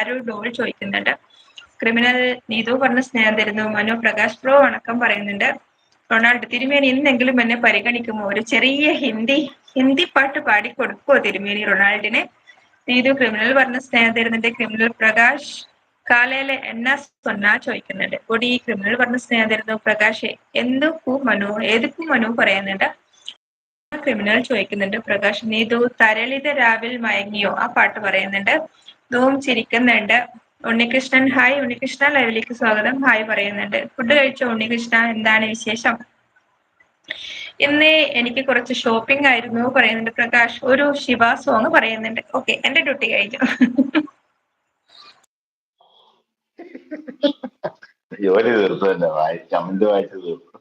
ഷാരു doll ചോദിക്കുന്നുണ്ട്. Criminal Neethu പറഞ്ഞ സ്നേഹം തരുന്നു. മനു പ്രകാശ് ബ്രോ വണക്കം പറയുന്നുണ്ട്. റൊണാൾഡ് തിരുമേനി ഇന്നെങ്കിലും എന്നെ പരിഗണിക്കുമോ? ഒരു ചെറിയ ഹിന്ദി പാട്ട് പാടി കൊടുക്കുമോ തിരുമേനി റൊണാൾഡിന്? നീതു ക്രിമിനൽ പറഞ്ഞ സ്നേഹം തരുന്നുണ്ട്. ക്രിമിനൽ പ്രകാശ് കാലയിലെ എന്നാ സ്വന്നാ ചോദിക്കുന്നുണ്ട്. കൂടി ക്രിമിനൽ പറഞ്ഞ സ്നേഹം തരുന്നു. പ്രകാശ് എന്തുക്കു മനു പറയുന്നുണ്ട്. ക്രിമിനൽ ചോദിക്കുന്നുണ്ട്. പ്രകാശ് നീതു തരളിത രാവിൽ മയങ്ങിയോ ആ പാട്ട് പറയുന്നുണ്ട്. ധൂം ചിരിക്കുന്നുണ്ട്. ഉണ്ണികൃഷ്ണൻ ഹായ് ഉണ്ണികൃഷ്ണ ലൈവിലേക്ക് സ്വാഗതം ഹായ് പറയുന്നുണ്ട്. ഫുഡ് കഴിച്ചോ ഉണ്ണികൃഷ്ണ? എന്താണ് വിശേഷം? ഇന്ന് എനിക്ക് കുറച്ച് ഷോപ്പിംഗ് ആയിരുന്നു പറയുന്നുണ്ട് പ്രകാശ്. ഒരു ശിവ സോങ് പറയുന്നുണ്ട്. ഓക്കെ, എന്റെ ഡ്യൂട്ടി കഴിഞ്ഞു. ജോലി തീർത്തല്ലേ, കമന്റ് വായിച്ചു തീർത്തു.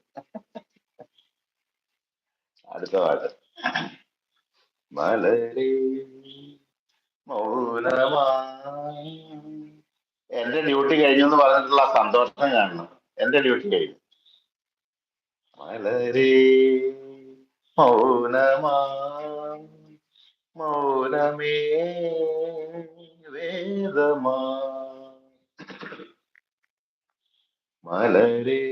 അടുത്ത പാട്ട് മലരേ മൗനമായി. എന്റെ ഡ്യൂട്ടി കഴിഞ്ഞു എന്ന് പറഞ്ഞിട്ടുള്ള സന്തോഷം കാണണം. എന്റെ ഡ്യൂട്ടി കഴിഞ്ഞു. മലരേ മൗനമായി മൗനമേ വേദമാ മലരേ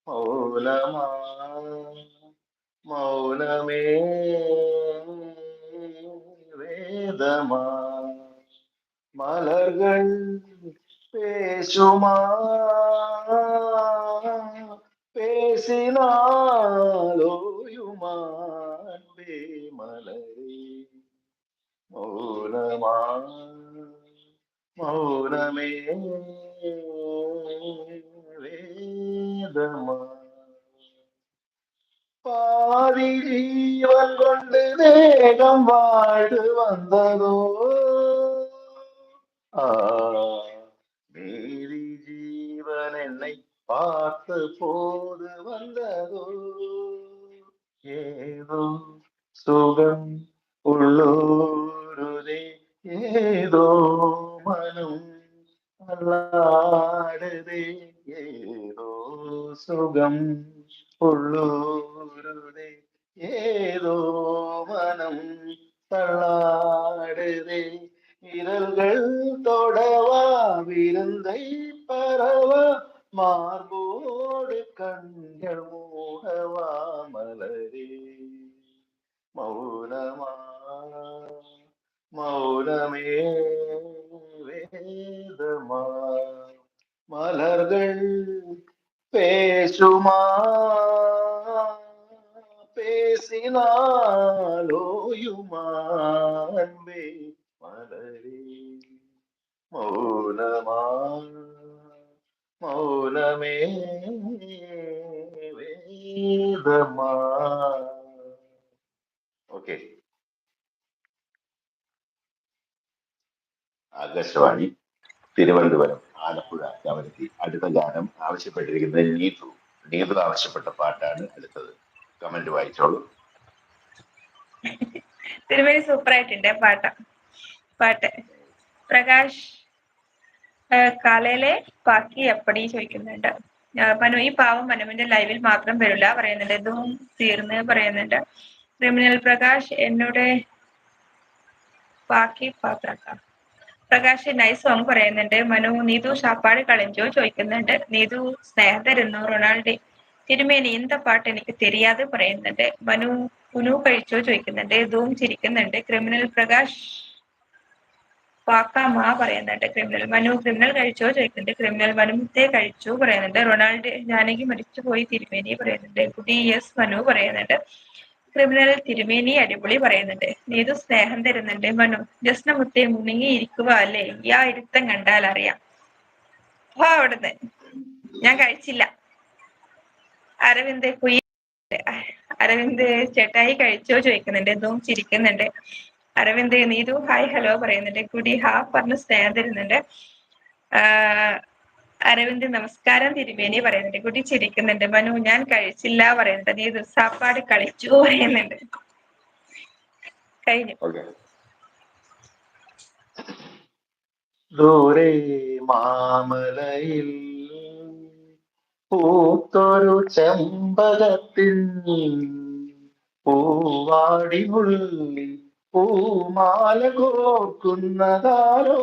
മൗനമായി മൗനമേ വേദമാ മലர்கள் பேசுமா பேசினாலோயுமா அன்பே மலரே மௌனமா மௌனமே வேதமா பாதி ஜீவன் கொண்டு தேகம் வாழ்ந்து வந்ததோ மீதி ஜீவன் என்னை பார்த்து போது வந்ததோ ஏதோ சுகம் உள்ளூருதே ஏதோ மனம் அல்லாடுதே ஏதோ சுகம் உள்ளூருதே ஏதோ மனம் தள்ளாடுதே விரல்கள் தொடவா விருந்தை பரவா மார்போடு கண்கள் மூடவா மலரே மௌனமா மௌனமே வேதமா மலர்கள் பேசுமா பேசினாலோயுமா அன்பே மலரே மௌனமா மௌனமே വേദമാ. ഓക്കെ. ആകാശവാണി തിരുവനന്തപുരം ആലപ്പുഴ കവരത്തി. അടുത്ത ഗാനം ആവശ്യപ്പെട്ടിരിക്കുന്നത് നീതു ആവശ്യപ്പെട്ട പാട്ടാണ് അടുത്തത്. കമന്റ് വായിച്ചോളൂ. തിരുമേനി സൂപ്പർ ആയിട്ടുണ്ട് പാട്ട്. പ്രകാശ് കാലയിലെ ബാക്കി എപ്പടി ചോദിക്കുന്നുണ്ട്. മനു ഈ പാവം മനുവിന്റെ ലൈവിൽ മാത്രം വരില്ല പറയുന്നുണ്ട്. ഇതും തീർന്ന് പറയുന്നുണ്ട്. ക്രിമിനൽ പ്രകാശ് എന്നോട് ബാക്കി പാത്രക്ക. പ്രകാശ് നൈസ് സോങ് പറയുന്നുണ്ട്. മനു നീതു ഷാപ്പാട് കളിഞ്ചോ ചോദിക്കുന്നുണ്ട്. നീതു സ്നേഹം തരുന്നു. റൊണാൾഡോ തിരുമേനി ഇന്ത പാട്ട് എനിക്ക് தெரியாது പറയുന്നുണ്ട്. മനു കുനു കഴിച്ചോ ചോദിക്കുന്നുണ്ട്. ധൂം ചിരിക്കുന്നുണ്ട്. ക്രിമിനൽ പ്രകാശ് പാക്കാമാ പറയുന്നുണ്ട്. ക്രിമിനൽ മനു ക്രിമിനൽ കഴിച്ചോ ചോദിക്കുന്നുണ്ട്. ക്രിമിനൽ മനുത്തെ കഴിച്ചു പറയുന്നുണ്ട്. റൊണാൾഡോ ജാനകി മരിച്ചുപോയി തിരുമേനി പറയുന്നുണ്ട്. കുട്ടി യെസ് മനു പറയുന്നുണ്ട്. ക്രിമിനൽ തിരുമേനി അടിപൊളി പറയുന്നുണ്ട്. നീതു സ്നേഹം തരുന്നുണ്ട്. മനു ജസ്ന മുത്തേ മുണങ്ങി ഇരിക്കുക അല്ലേ, യാ ഇരുത്തം കണ്ടാൽ അറിയാം. അവിടുന്ന് ഞാൻ കഴിച്ചില്ല. അരവിന്ദ് ചേട്ടായി കഴിച്ചോ ചോദിക്കുന്നുണ്ട്. ധൂം ചിരിക്കുന്നുണ്ട്. അരവിന്ദ് നീതു ഹായ് ഹലോ പറയുന്നുണ്ട്. കുടി ഹാഫ് പറഞ്ഞ് സ്നേഹം തരുന്നുണ്ട്. അരവിന്ദ് നമസ്കാരം തിരുമേനി പറയുന്നുണ്ട്. കുട്ടി ചിരിക്കുന്നുണ്ട്. മനു ഞാൻ കഴിച്ചില്ല പറയുന്നുണ്ട്. നീതു സാപ്പാട് കളിച്ചു പറയുന്നുണ്ട്. കഴിഞ്ഞു. ദൂരെ മാമലയിൽ പൂത്തൊരു ചെമ്പകത്തിൽ പൂവാടി ഉള്ളി പൂമാല കോർക്കുന്നതാരോ